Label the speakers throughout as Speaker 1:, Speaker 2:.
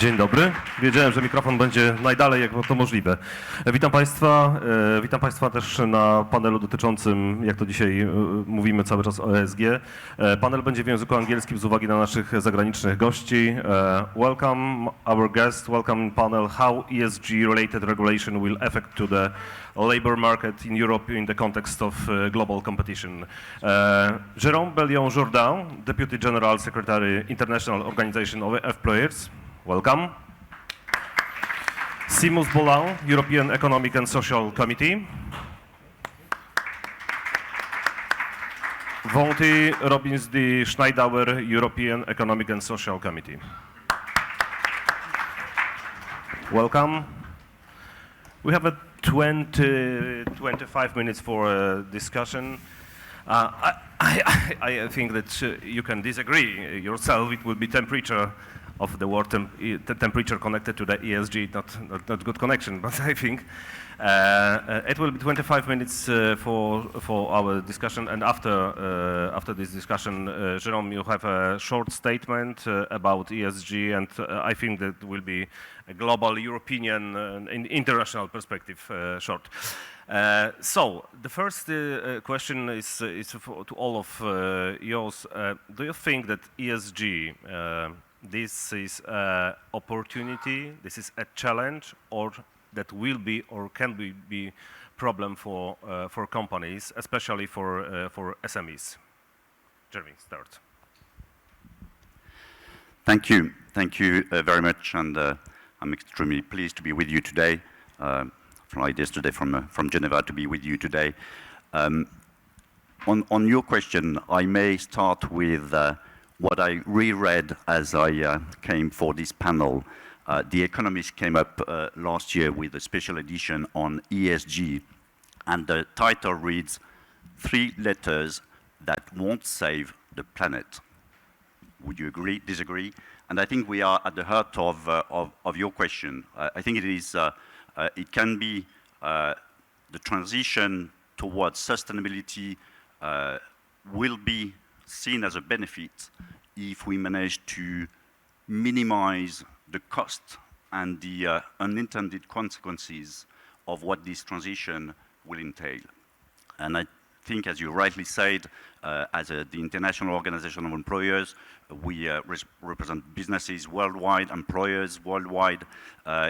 Speaker 1: Dzień dobry. Wiedziałem, że mikrofon będzie najdalej, jak to możliwe. Witam Państwa też na panelu dotyczącym, jak to dzisiaj mówimy cały czas, o ESG. Panel będzie w języku angielskim z uwagi na naszych zagranicznych gości. Welcome our guest, welcome panel. How ESG related regulation will affect to the labor market in Europe in the context of global competition. Jerome Bellion-Jourdan, Deputy General Secretary, International Organization of Employers. Welcome. Seamus, Boland, European Economic and Social Committee. Wautier, Robyns, the Schneidauer, European Economic and Social Committee. Welcome. We have a 25 minutes for a discussion. I think that you can disagree yourself. It will be temperature of the world, the temperature connected to the ESG, not good connection, but I think it will be 25 minutes for our discussion, and after this discussion, Jerome, you have a short statement about ESG, and I think that will be a global, European, international perspective short. So the first question is to all of yours. Do you think that ESG this is an opportunity, this is a challenge, or that will be or can be problem for companies, especially for SMEs? Jeremy, start.
Speaker 2: Thank you very much, and I'm extremely pleased to be with you today. Flight yesterday from Geneva to be with you today. On your question, I may start with what I reread as I came for this panel. The Economist came up last year with a special edition on ESG, and the title reads, 3 letters that won't save the planet. Would you agree, disagree? And I think we are at the heart of your question. I think it can be the transition towards sustainability will be seen as a benefit if we manage to minimize the cost and the unintended consequences of what this transition will entail. And I think, as you rightly said, as the International Organization of Employers, we represent businesses worldwide, employers worldwide,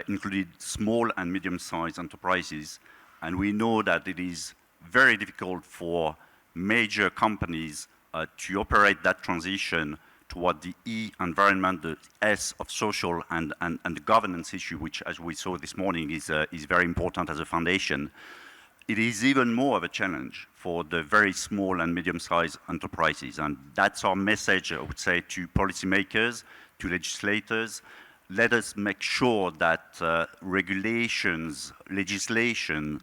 Speaker 2: including small and medium-sized enterprises. And we know that it is very difficult for major companies to operate that transition toward the E, environment, the S of social, and the governance issue, which, as we saw this morning, is very important as a foundation. It is even more of a challenge for the very small and medium-sized enterprises, and that's our message, I would say, to policymakers, to legislators. Let us make sure that legislation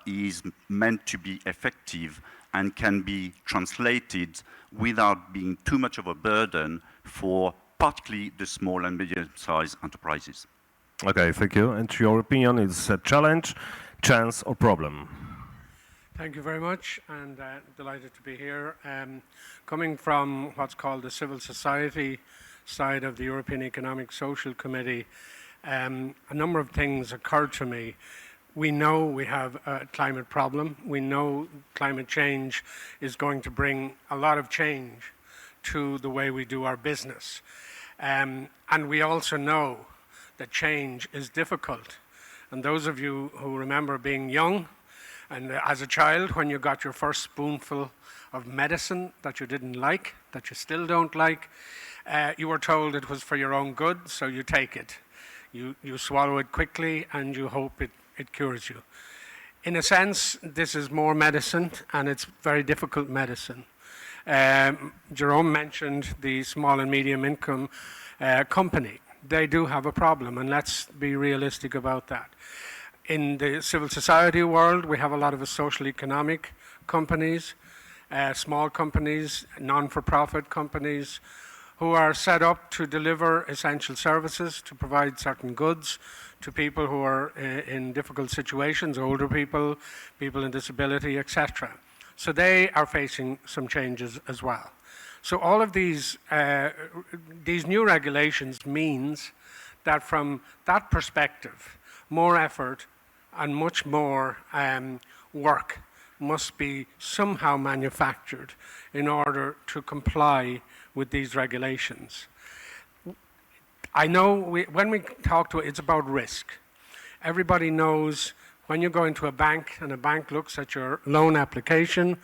Speaker 2: is meant to be effective and can be translated without being too much of a burden for particularly the small and medium-sized enterprises.
Speaker 1: Okay, thank you. And your opinion is a challenge, chance, or problem?
Speaker 3: Thank you very much, and delighted to be here. Coming from what's called the civil society side of the European Economic Social Committee, a number of things occurred to me. We know we have a climate problem. We know climate change is going to bring a lot of change to the way we do our business. And we also know that change is difficult. And those of you who remember being young, and as a child, when you got your first spoonful of medicine that you didn't like, that you still don't like, you were told it was for your own good, so you take it. You swallow it quickly, and you hope it cures you. In a sense, this is more medicine, and it's very difficult medicine. Jerome mentioned the small and medium income company. They do have a problem, and let's be realistic about that. In the civil society world, we have a lot of social economic companies, small companies, non-for-profit companies, who are set up to deliver essential services, to provide certain goods to people who are in difficult situations, older people, people in disability, etc. So they are facing some changes as well. So all of these new regulations means that from that perspective, more effort and much more work must be somehow manufactured in order to comply with these regulations. I know when we talk to it, it's about risk. Everybody knows when you go into a bank and a bank looks at your loan application,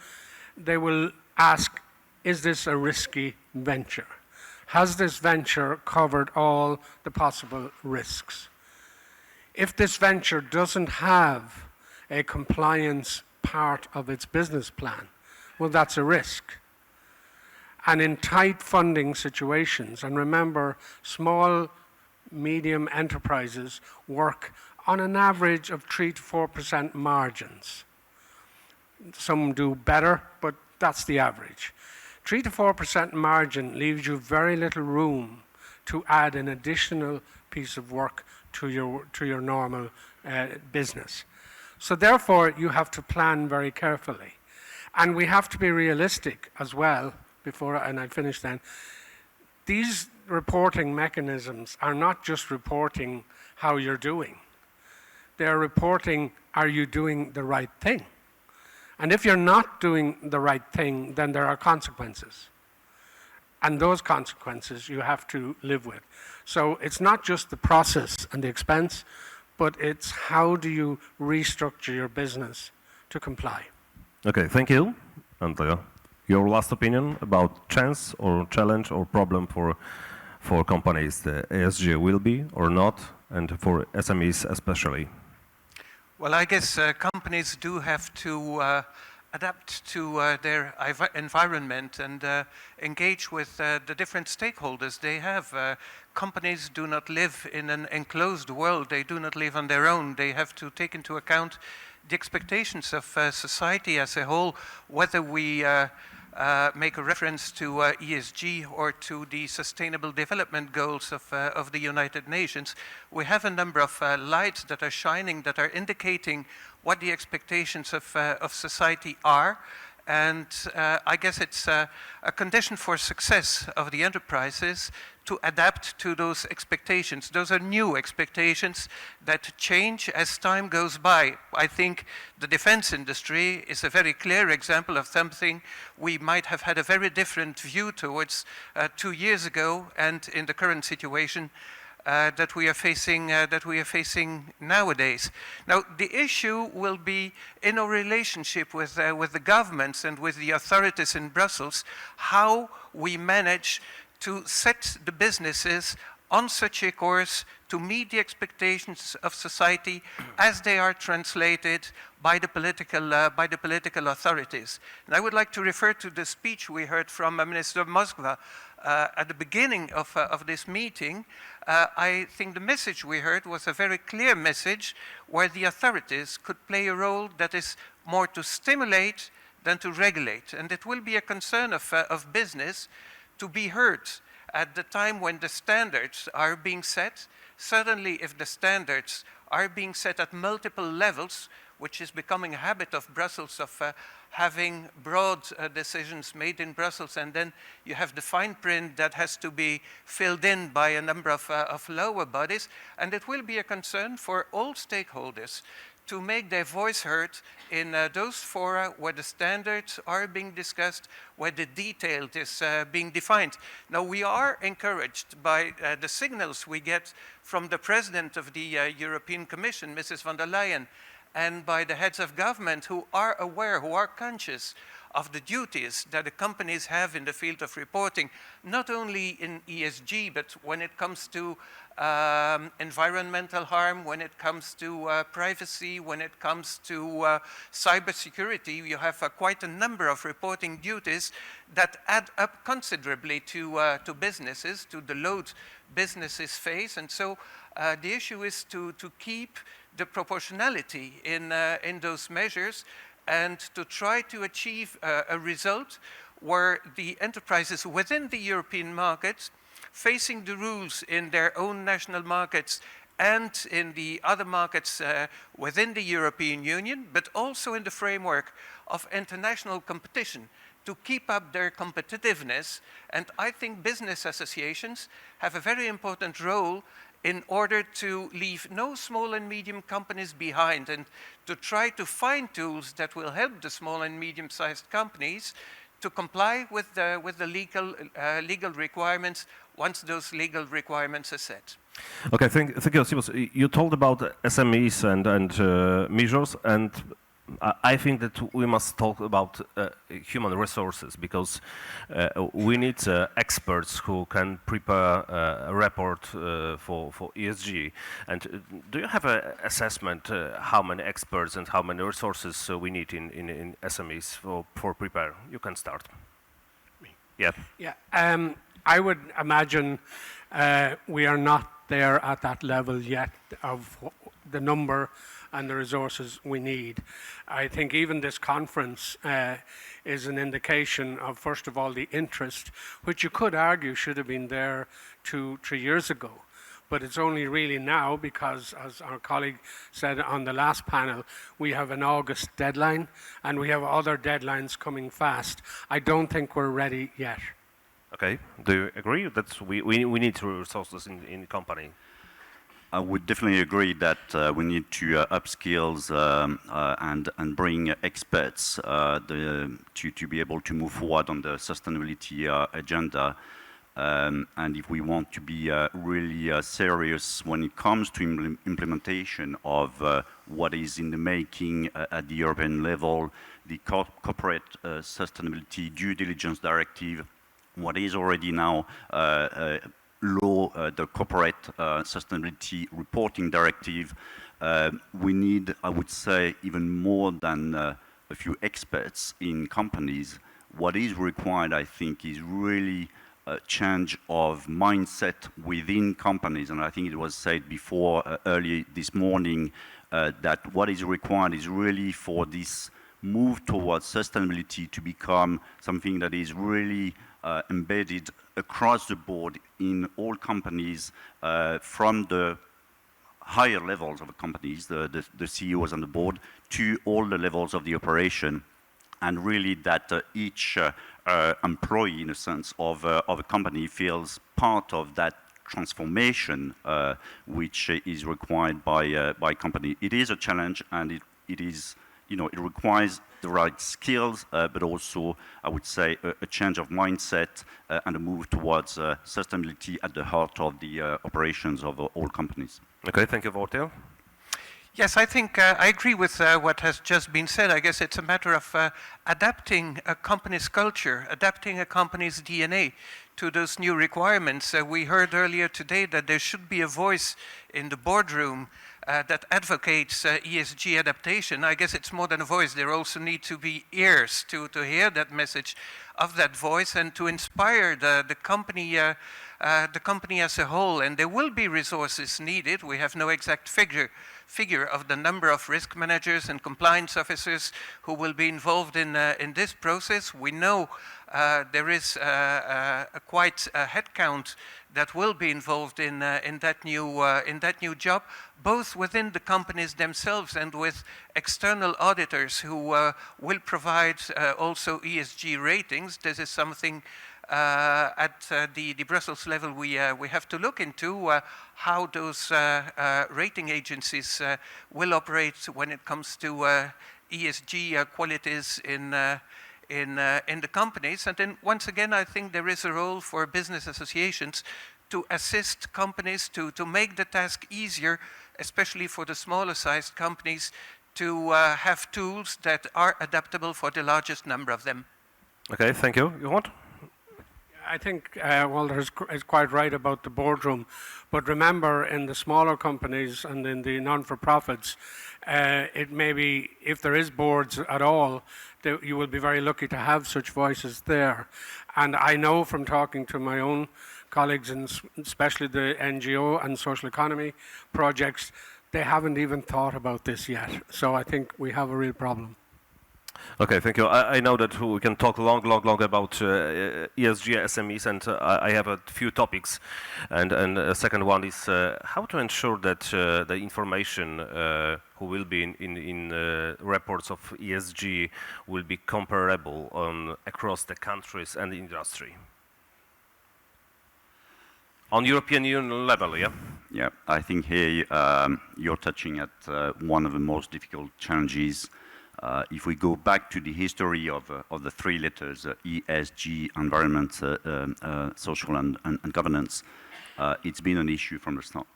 Speaker 3: they will ask, is this a risky venture? Has this venture covered all the possible risks? If this venture doesn't have a compliance part of its business plan, well, that's a risk. And in tight funding situations, and remember, small, medium enterprises work on an average of 3 to 4% margins. Some do better, but that's the average. 3 to 4% margin leaves you very little room to add an additional piece of work to your normal business. So therefore, you have to plan very carefully. And we have to be realistic as well, and I finish then. These reporting mechanisms are not just reporting how you're doing. They're reporting, are you doing the right thing? And if you're not doing the right thing, then there are consequences. And those consequences you have to live with. So it's not just the process and the expense, but it's how do you restructure your business to comply.
Speaker 1: Okay, thank you. And your last opinion about chance or challenge or problem for companies, the ESG will be or not, and for SMEs especially?
Speaker 4: Well, I guess companies do have to adapt to their environment and engage with the different stakeholders they have. Companies do not live in an enclosed world. They do not live on their own. They have to take into account the expectations of society as a whole, whether we make a reference to ESG or to the Sustainable Development Goals of the United Nations. We have a number of lights that are shining, that are indicating what the expectations of society are. And I guess it's a condition for success of the enterprises to adapt to those expectations. Those are new expectations that change as time goes by. I think the defense industry is a very clear example of something we might have had a very different view towards 2 years ago, and in the current situation that we are facing nowadays. Now, the issue will be in our relationship with the governments and with the authorities in Brussels, how we manage to set the businesses on such a course to meet the expectations of society as they are translated by the political authorities. And I would like to refer to the speech we heard from Minister Moskva at the beginning of this meeting. I think the message we heard was a very clear message where the authorities could play a role that is more to stimulate than to regulate. And it will be a concern of business to be heard at the time when the standards are being set. Certainly if the standards are being set at multiple levels, which is becoming a habit of Brussels, of having broad decisions made in Brussels, and then you have the fine print that has to be filled in by a number of lower bodies, and it will be a concern for all stakeholders to make their voice heard in those fora where the standards are being discussed, where the detail is being defined. Now, we are encouraged by the signals we get from the President of the European Commission, Mrs. von der Leyen, and by the heads of government who are aware, who are conscious of the duties that the companies have in the field of reporting, not only in ESG, but when it comes to environmental harm, when it comes to privacy, when it comes to cybersecurity. You have quite a number of reporting duties that add up considerably to businesses, to the load businesses face. And so the issue is to keep the proportionality in those measures and to try to achieve a result where the enterprises within the European market, facing the rules in their own national markets and in the other markets within the European Union, but also in the framework of international competition, to keep up their competitiveness. And I think business associations have a very important role in order to leave no small and medium companies behind, and to try to find tools that will help the small and medium-sized companies to comply with the legal requirements once those legal requirements are set.
Speaker 1: Okay, thank you, Seamus. You told about SMEs and measures, and I think that we must talk about human resources, because we need experts who can prepare a report for ESG. And do you have an assessment how many experts and how many resources we need in SMEs for prepare? You can start. Yeah.
Speaker 3: Yeah. I would imagine we are not there at that level yet of the number and the resources we need. I think even this conference is an indication of, first of all, the interest, which you could argue should have been there 2-3 years ago. But it's only really now because, as our colleague said on the last panel, we have an August deadline and we have other deadlines coming fast. I don't think we're ready yet.
Speaker 1: Okay, do you agree that we need resources in company?
Speaker 2: I would definitely agree that we need to upskill and bring experts to be able to move forward on the sustainability agenda. And if we want to be really serious when it comes to implementation of what is in the making at the European level, the corporate sustainability due diligence directive, what is already now law, the corporate sustainability reporting directive, we need, I would say, even more than a few experts in companies. What is required, I think, is really a change of mindset within companies. And I think it was said before, early this morning, that what is required is really for this move towards sustainability to become something that is really embedded across the board in all companies, from the higher levels of the companies, the CEOs on the board, to all the levels of the operation, and really that each employee, in a sense, of a company feels part of that transformation which is required by company. It is a challenge, and it is, you know, it requires the right skills, but also, I would say, a change of mindset and a move towards sustainability at the heart of the operations of all companies.
Speaker 1: Okay, thank you, Wautier.
Speaker 4: Yes, I think I agree with what has just been said. I guess it's a matter of adapting a company's culture, adapting a company's DNA to those new requirements. We heard earlier today that there should be a voice in the boardroom that advocates ESG adaptation. I guess it's more than a voice. There also need to be ears to hear that message of that voice and to inspire the company as a whole. And there will be resources needed. We have no exact figure of the number of risk managers and compliance officers who will be involved in this process. We know there is quite a headcount that will be involved in that new job, both within the companies themselves and with external auditors who will provide also ESG ratings. This is something at the Brussels level we have to look into how those rating agencies will operate when it comes to ESG qualities in the companies. And then once again, I think there is a role for business associations to assist companies to make the task easier, especially for the smaller sized companies, to have tools that are adaptable for the largest number of them.
Speaker 1: Okay, thank you. You want?
Speaker 3: I think Walter is quite right about the boardroom. But remember, in the smaller companies and in the non-for-profits, it may be, if there is boards at all, you will be very lucky to have such voices there. And I know from talking to my own colleagues, and especially the NGO and social economy projects, they haven't even thought about this yet. So I think we have a real problem.
Speaker 1: Okay, thank you. I know that we can talk long about ESG SMEs, and I have a few topics. And a second one is how to ensure that the information who will be in reports of ESG will be comparable across the countries and the industry. On European Union level, yeah?
Speaker 2: Yeah, I think here you're touching at one of the most difficult challenges. If we go back to the history of the three letters, ESG, environment, social and governance, it's been an issue from the start.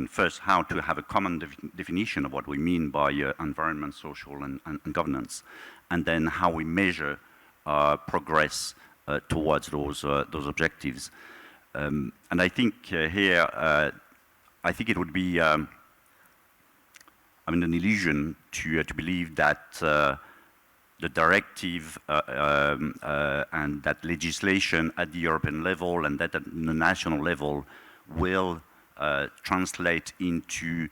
Speaker 2: First, how to have a common definition of what we mean by environment, social and governance, and then how we measure progress towards those objectives. And I think here, I think it would be an illusion to believe that the directive and that legislation at the European level and that at the national level will translate into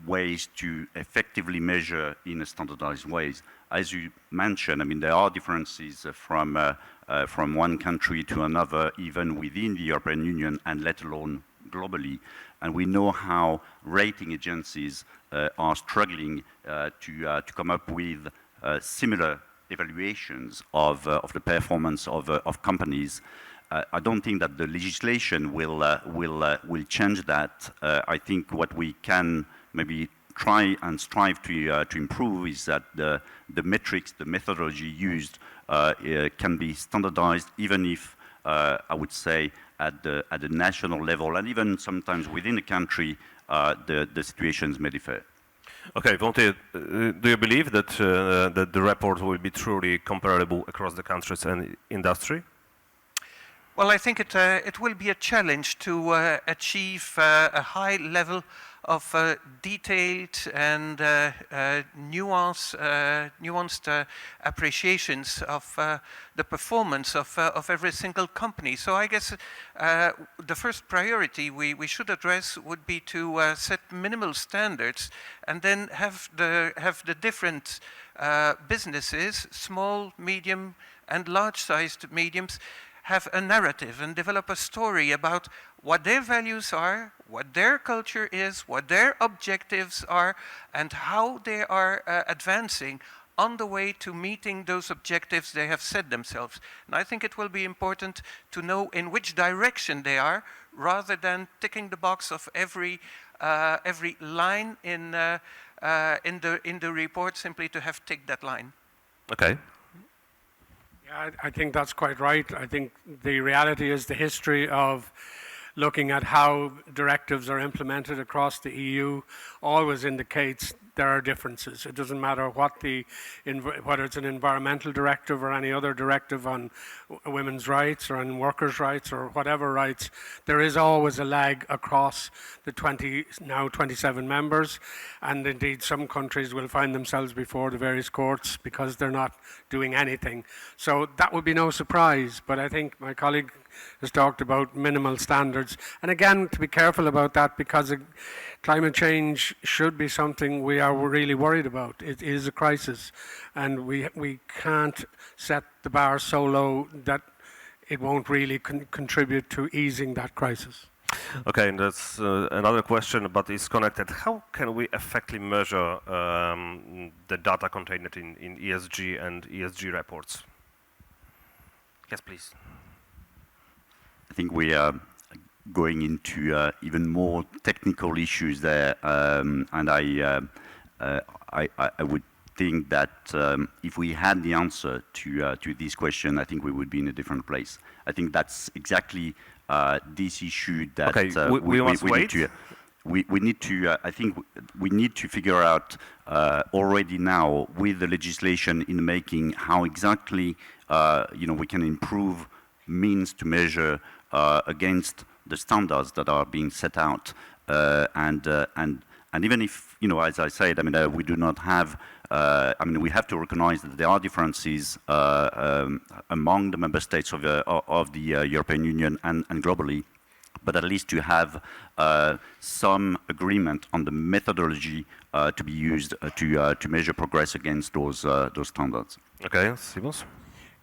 Speaker 2: ways to effectively measure in a standardized ways. As you mentioned, there are differences from one country to another, even within the European Union, and let alone globally. And we know how rating agencies are struggling to come up with similar evaluations of the performance of companies. I don't think that the legislation will change that. I think what we can maybe try and strive to improve is that the metrics, the methodology used can be standardized, even if I would say at the national level and even sometimes within the country, the situations may differ.
Speaker 1: Okay, Wautier, do you believe that that the report will be truly comparable across the countries and industry?
Speaker 4: Well, I think it will be a challenge to achieve a high level of detailed and nuanced appreciations of the performance of every single company. So I guess the first priority we should address would be to set minimal standards and then have the different businesses, small, medium, and large-sized mediums, have a narrative and develop a story about what their values are, what their culture is, what their objectives are, and how they are advancing on the way to meeting those objectives they have set themselves. And I think it will be important to know in which direction they are, rather than ticking the box of every line in the report simply to have ticked that line.
Speaker 1: Okay.
Speaker 3: Yeah, I think that's quite right. I think the reality is the history of looking at how directives are implemented across the EU always indicates there are differences. It doesn't matter whether it's an environmental directive or any other directive on women's rights or on workers' rights or whatever rights, there is always a lag across the 27 members, and indeed some countries will find themselves before the various courts because they're not doing anything. So that would be no surprise, but I think my colleague has talked about minimal standards. And again, to be careful about that, because climate change should be something we are really worried about. It is a crisis, and we can't set the bar so low that it won't really contribute to easing that crisis.
Speaker 1: Okay, and that's another question, but it's connected. How can we effectively measure the data contained in ESG and ESG reports? Yes, please.
Speaker 2: I think we are going into even more technical issues there, and I would think that if we had the answer to this question, I think we would be in a different place. I think that's exactly this issue that
Speaker 1: we must wait.
Speaker 2: We need to. I think we need to figure out already now with the legislation in the making how exactly we can improve means to measure against the standards that are being set out, and even if as I said, we do not have. We have to recognize that there are differences among the member states of the European Union and globally, but at least to have some agreement on the methodology to be used to measure progress against those standards.
Speaker 1: Okay, Seamus?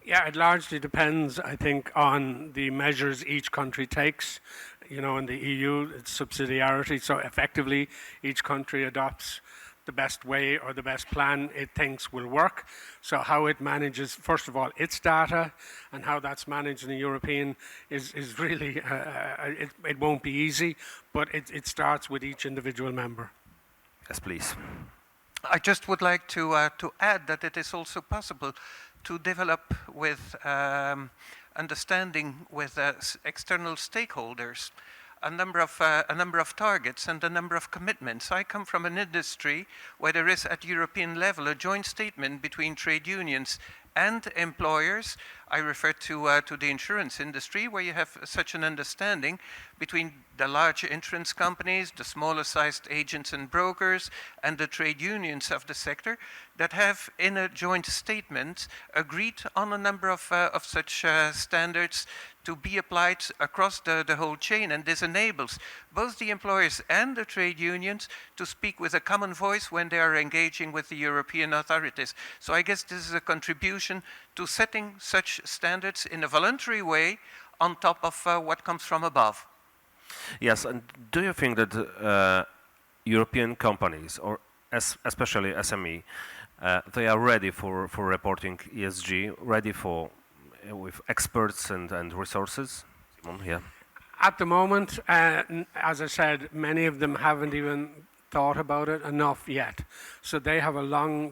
Speaker 3: Yeah, it largely depends, I think, on the measures each country takes. In the EU, it's subsidiarity, so effectively each country adopts the best way or the best plan it thinks will work. So how it manages, first of all, its data and how that's managed in the European is really, it won't be easy, but it starts with each individual member.
Speaker 1: Yes, please.
Speaker 4: I just would like to add that it is also possible to develop with understanding with external stakeholders a number of targets and a number of commitments. I come from an industry where there is at European level a joint statement between trade unions and employers. I refer to the insurance industry, where you have such an understanding between the large insurance companies, the smaller sized agents and brokers, and the trade unions of the sector that have, in a joint statement, agreed on a number of such standards to be applied across the whole chain. And this enables both the employers and the trade unions to speak with a common voice when they are engaging with the European authorities. So I guess this is a contribution to setting such standards in a voluntary way on top of what comes from above.
Speaker 1: Yes, and do you think that European companies, or especially SME, they are ready for reporting ESG, ready for with experts and resources? Simon, yeah.
Speaker 3: At the moment, as I said, many of them haven't even thought about it enough yet. So they have a long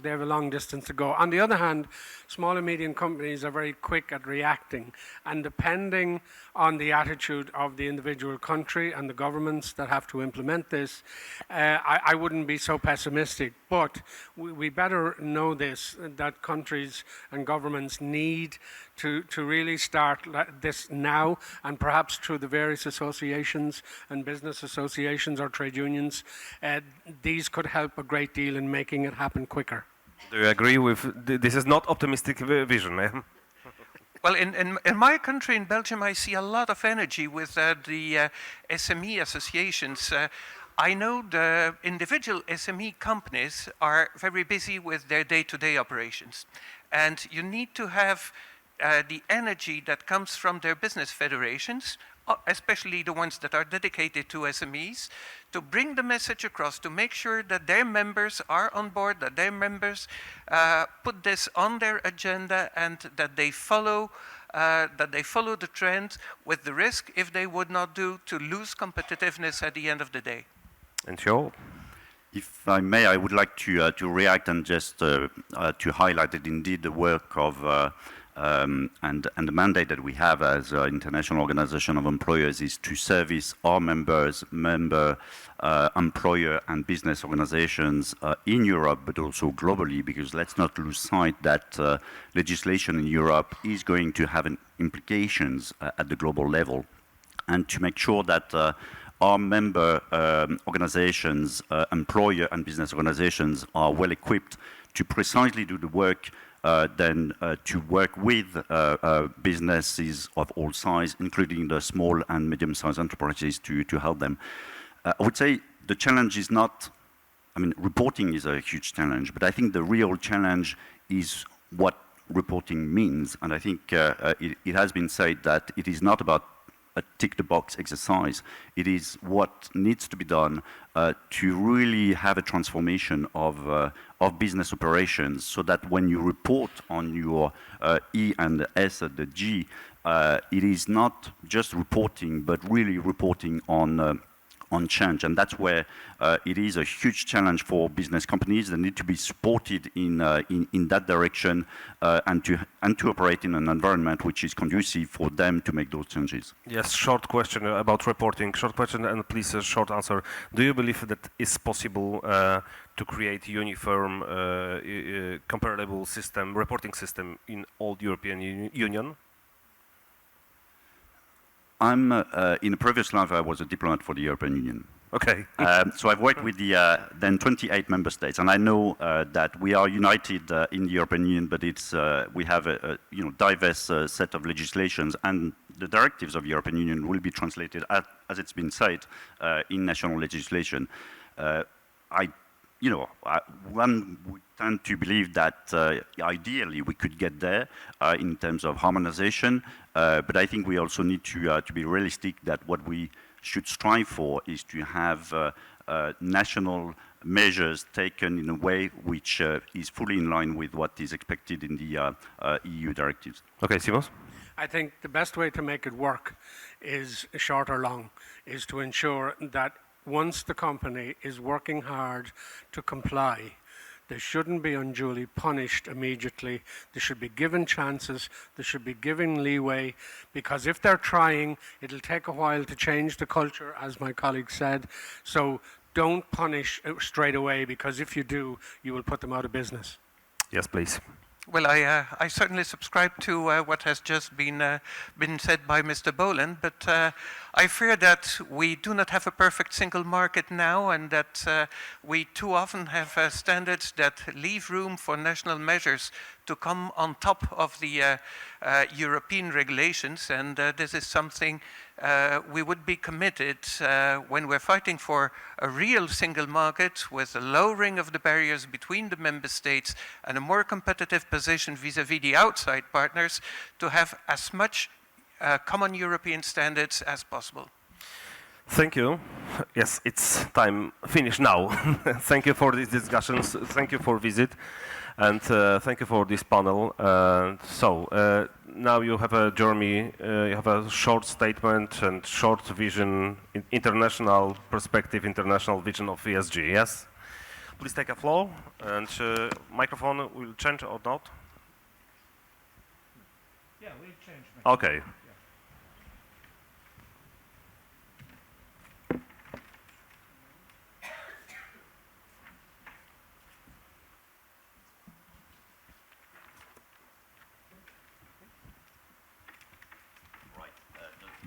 Speaker 3: distance to go. On the other hand, small and medium companies are very quick at reacting, and depending on the attitude of the individual country and the governments that have to implement this, I wouldn't be so pessimistic. But we better know this, that countries and governments need to really start this now, and perhaps through the various associations and business associations or trade unions, these could help a great deal in making it happen quicker.
Speaker 1: Do you agree with this? Is not optimistic vision, eh?
Speaker 4: Well, in my country, in Belgium, I see a lot of energy with the SME associations. I know the individual SME companies are very busy with their day-to-day operations. And you need to have the energy that comes from their business federations, especially the ones that are dedicated to SMEs, to bring the message across, to make sure that their members are on board, that their members put this on their agenda, and that they follow the trend, with the risk, if they would not do, to lose competitiveness at the end of the day.
Speaker 1: And Joe?
Speaker 2: If I may, I would like to react and just to highlight that indeed the work of and the mandate that we have as an international organization of employers is to service our members, employer and business organizations in Europe, but also globally, because let's not lose sight that legislation in Europe is going to have implications at the global level, and to make sure that our member organizations, employer and business organizations are well equipped to precisely do the work, then to work with businesses of all size, including the small and medium-sized enterprises, to help them. I would say the challenge is not, I mean, reporting is a huge challenge, but I think the real challenge is what reporting means. And I think it has been said that it is not about a tick-the-box exercise. It is what needs to be done to really have a transformation of business operations, so that when you report on your E and the S and the G, it is not just reporting, but really reporting on change. And that's where it is a huge challenge for business companies. They need to be supported in that direction, and to operate in an environment which is conducive for them to make those changes.
Speaker 1: Yes, short question about reporting. Short question, and please a short answer. Do you believe that it's possible to create uniform, comparable system, reporting system in all European Union?
Speaker 2: I'm, in a previous life, I was a diplomat for the European Union.
Speaker 1: Okay.
Speaker 2: So I've worked with the then 28 member states, and I know that we are united in the European Union, but it's we have a diverse set of legislations, and the directives of the European Union will be translated, as it's been said, in national legislation. One would tend to believe that ideally we could get there in terms of harmonization, but I think we also need to be realistic that what we should strive for is to have national measures taken in a way which is fully in line with what is expected in the EU directives.
Speaker 1: Okay, Seamus?
Speaker 3: I think the best way to make it work is, short or long, is to ensure that once the company is working hard to comply, they shouldn't be unduly punished immediately. They should be given chances. They should be given leeway, because if they're trying, it'll take a while to change the culture, as my colleague said. So don't punish straight away, because if you do, you will put them out of business.
Speaker 1: Yes, please.
Speaker 4: Well, I certainly subscribe to what has just been said by Mr. Boland, but I fear that we do not have a perfect single market now, and that we too often have standards that leave room for national measures to come on top of the European regulations, and this is something we would be committed when we're fighting for a real single market with a lowering of the barriers between the member states and a more competitive position vis-à-vis the outside partners, to have as much common European standards as possible.
Speaker 1: Thank you. Yes, it's time. Finish now. Thank you for these discussions. Thank you for visit. And thank you for this panel. Now you have a Jerome, you have a short statement and short vision, international perspective, international vision of ESG, yes? Please take a floor, and microphone will change or not?
Speaker 5: Yeah, we'll change.
Speaker 1: Okay.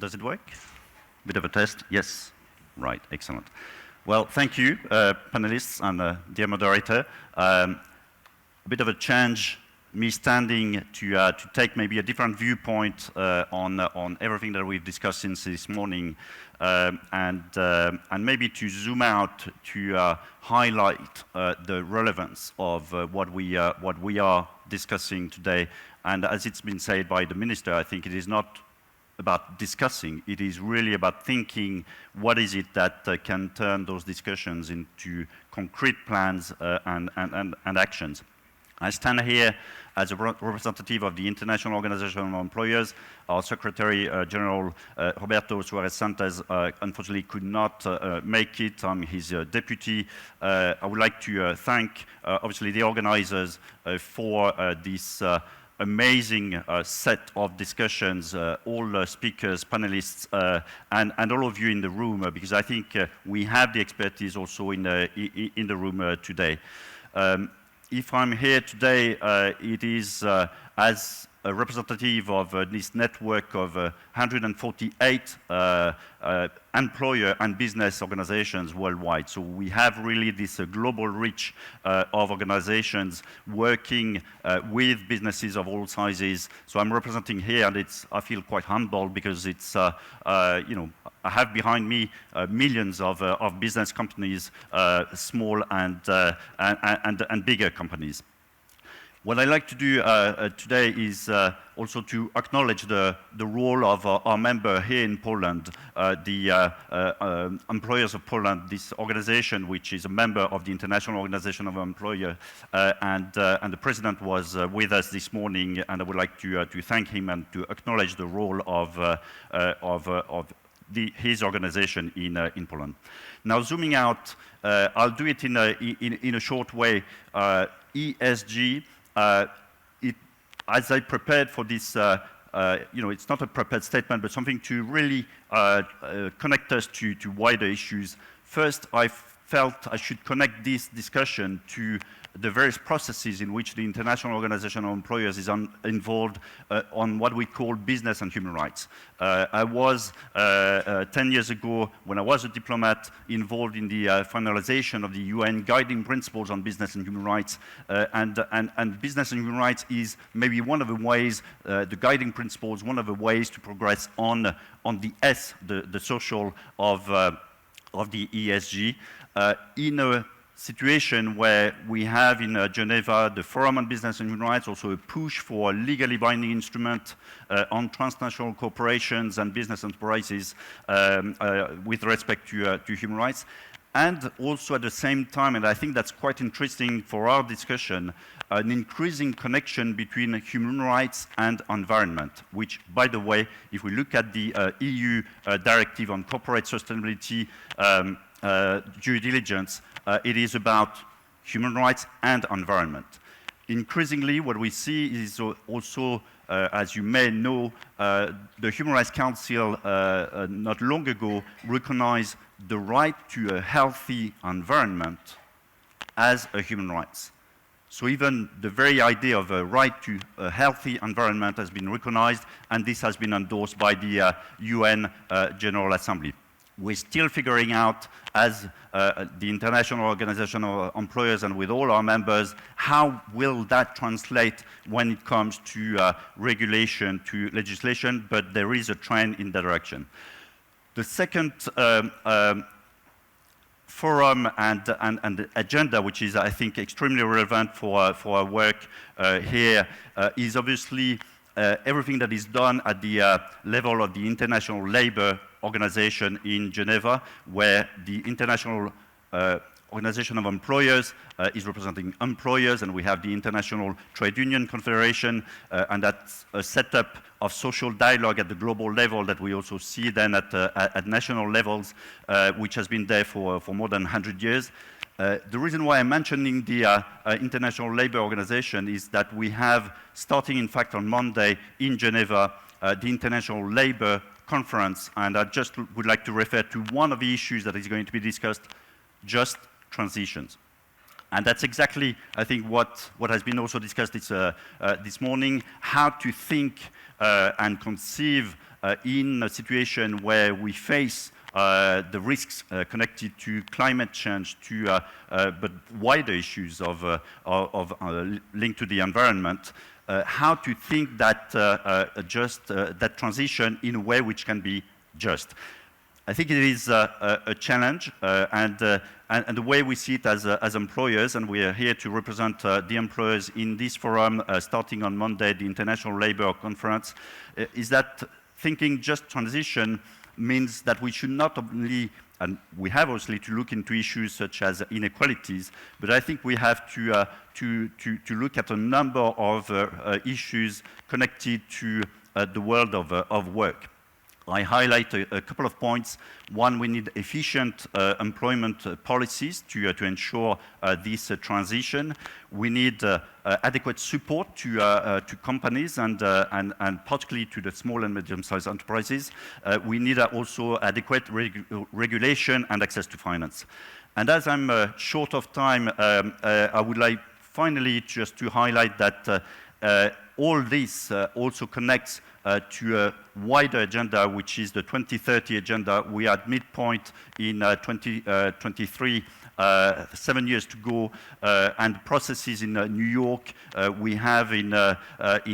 Speaker 2: Does it work? Bit of a test? Yes. Right, excellent. Well, thank you, panelists and dear moderator. A bit of a change, me standing to take maybe a different viewpoint on everything that we've discussed since this morning, and maybe to zoom out to highlight the relevance of what we are discussing today. And as it's been said by the minister, I think it is not about discussing, it is really about thinking what is it that can turn those discussions into concrete plans and actions. I stand here as a representative of the International Organization of Employers. Our Secretary General, Roberto Suarez-Santos, unfortunately could not make it. I'm his deputy. I would like to thank, obviously, the organizers for this amazing set of discussions, all speakers, panelists, and all of you in the room, because I think we have the expertise also in the room today. If I'm here today, it is as a representative of this network of 148 employer and business organizations worldwide. So we have really this global reach of organizations working with businesses of all sizes. So I'm representing here, and I feel quite humble, because it's, you know, I have behind me millions of business companies, small and bigger companies. What I'd like to do today is also to acknowledge the role of our member here in Poland, the Employers of Poland, this organization which is a member of the International Organization of Employers, and the president was with us this morning, and I would like to thank him and to acknowledge the role of his organization in Poland. Now, zooming out, I'll do it in a short way. ESG. As I prepared for this, you know, it's not a prepared statement, but something to really connect us to wider issues. First, I felt I should connect this discussion to the various processes in which the International Organization of Employers is involved on what we call business and human rights. I was, 10 years ago, when I was a diplomat, involved in the finalization of the UN guiding principles on business and human rights. And business and human rights is maybe one of the ways, the guiding principles, one of the ways to progress on the S, the social of the ESG, in a situation where we have in Geneva the Forum on Business and Human Rights, also a push for a legally binding instrument on transnational corporations and business enterprises with respect to human rights. and also at the same time, and I think that's quite interesting for our discussion, an increasing connection between human rights and environment, which, by the way, if we look at the EU directive on corporate sustainability due diligence, it is about human rights and environment. Increasingly, what we see is also, as you may know, the Human Rights Council not long ago recognized the right to a healthy environment as a human right. So even the very idea of a right to a healthy environment has been recognized, and this has been endorsed by the UN General Assembly. We're still figuring out, as the International Organization of Employers and with all our members, how will that translate when it comes to regulation, to legislation, but there is a trend in that direction. The second forum and agenda, which is, I think, extremely relevant for our work here, is obviously everything that is done at the level of the International Labour Organization in Geneva, where the International Organization of Employers is representing employers, and we have the International Trade Union Confederation, and that's a setup of social dialogue at the global level that we also see then at national levels, which has been there for more than 100 years. The reason why I'm mentioning the International Labour Organization is that we have, starting in fact on Monday in Geneva, the International Labour Conference, and I just would like to refer to one of the issues that is going to be discussed, just transitions. And that's exactly, I think, what has been also discussed this morning, how to think and conceive in a situation where we face the risks connected to climate change, but wider issues of linked to the environment, how to think that that transition in a way which can be just. I think it is a challenge, and the way we see it as employers, and we are here to represent the employers in this forum starting on Monday, the International Labour Conference, is that thinking just transition means that we should not only, and we have obviously to look into issues such as inequalities, but I think we have to look at a number of issues connected to the world of work. I highlight a couple of points. One, we need efficient employment policies to ensure this transition. We need adequate support to companies and particularly to the small and medium-sized enterprises. We need also adequate regulation and access to finance. And as I'm short of time, I would like finally just to highlight that all this also connects to a wider agenda, which is the 2030 agenda. We are at midpoint in 2023, 7 years to go, and processes in New York. We have in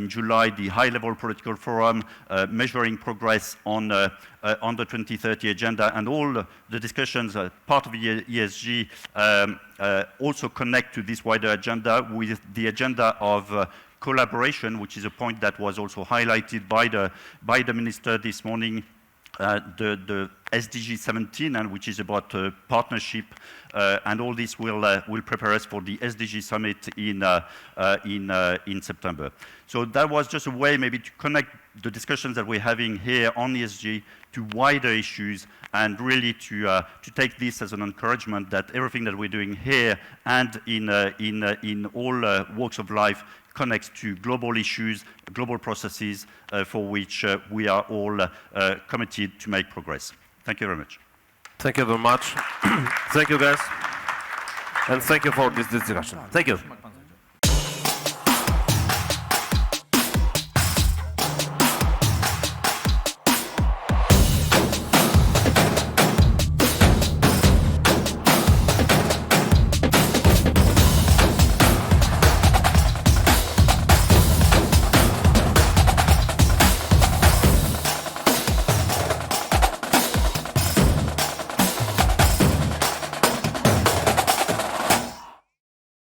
Speaker 2: July the high-level political forum measuring progress on the 2030 agenda, and all the discussions, part of the ESG, also connect to this wider agenda with the agenda of collaboration, which is a point that was also highlighted by the minister this morning, the SDG 17, and which is about partnership, and all this will prepare us for the SDG summit in September. So that was just a way maybe to connect the discussions that we're having here on ESG to wider issues, and really to take this as an encouragement that everything that we're doing here and in all walks of life connects to global issues, global processes for which we are all committed to make progress. Thank you very much.
Speaker 1: Thank you very much. Thank you, guys. And thank you for this discussion. Thank you.